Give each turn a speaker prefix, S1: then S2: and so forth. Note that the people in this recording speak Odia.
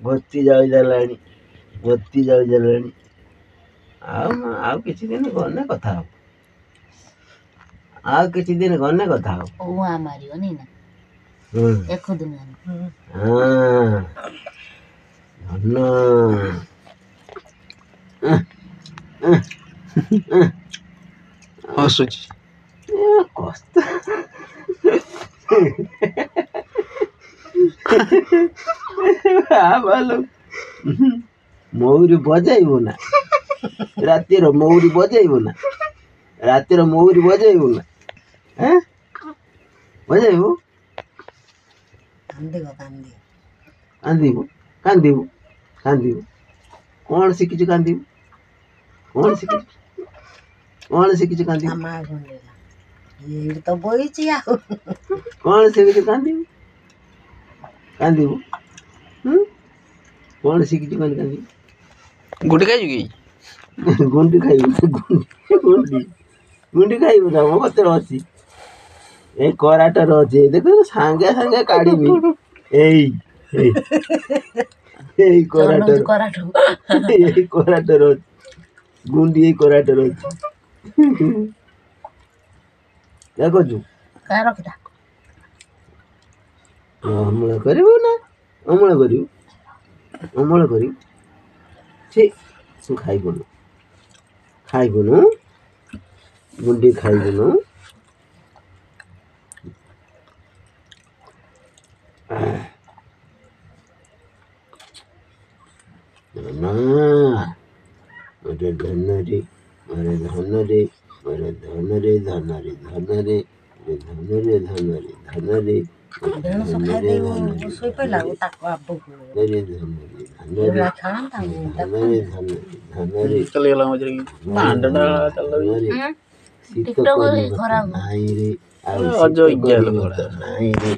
S1: ଭର୍ତ୍ତି ଜଳି ଦେଲାଣି, ଭର୍ତ୍ତି ଜଳି ଦେଲାଣି। ଆଉ କିଛି ଦିନ ଗଲେ କଥା ହବ, ଆଉ କିଛି ଦିନ ଗଲେ କଥା ହବ।
S2: ମାରିବନି ନା ଦେଖୁଥିନି
S1: ଧନ
S3: ହସୁଛି
S1: କଷ୍ଟ ମହୁରୀ ବଜାଇବୁ ନା ରାତିର, ମହୁରୀ ବଜାଇବୁ ନା ରାତିର, ମହୁରୀ ବଜାଇବୁ ନା ବଜାଇବୁ? କାନ୍ଦିବୁ କାନ୍ଦିବୁ କାନ୍ଦିବୁ। କ'ଣ ଶିଖିଛୁ କାନ୍ଦିବୁ? କ'ଣ ଶିଖିଛୁ? କ'ଣ ଶିଖିଛୁ କାନ୍ଦିବୁ?
S2: ତ ବଇଛି ଆଉ
S1: କ'ଣ ଶିଖିଛୁ କାନ୍ଦିବୁ? କାନ୍ଦିବୁ କ'ଣ ଶିଖିଛୁ କାନ୍ଦିବୁ?
S3: ଗୁଣ୍ଡି ଖାଇଛୁ କି?
S1: ଗୁଣ୍ଡି ଖାଇବୁ? ଗୁଣ୍ଡି ଗୁଣ୍ଡି ଖାଇବୁ ନା? ମୋ କତିରେ ଅଛି, ଏଇ କରାଟରେ ଅଛି। ଦେଖ ସାଙ୍ଗେ ସାଙ୍ଗେ କାଢିବି। ଏଇ ଏଇ କରାଟରେ, ଏଇ କରାଟରେ ଅଛି ଗୁଣ୍ଡି, ଏଇ କରାଟରେ ଅଛି। ଦେଖୁଛୁ? ଅମଳ କରିବୁ ନା? ଅମଳ କରିବୁ, ଅମଳ କରିବୁ। ସେ ତୁ ଖାଇବୁନୁ, ଖାଇବୁନୁ ଗୁଣ୍ଡି, ଖାଇବୁନୁ। ଧନରେ ଧନରେ ଧନରେ ଧନରେ ଧନରେ ଧନରେ ଧନରେ ଧନରେ ଧନରେ
S3: ଚାଲିଗଲା ମଝିରେ
S1: ଶୀତ ନାଇଁରେ, ଆଉ ଶୀତ ନାଇଁରେ।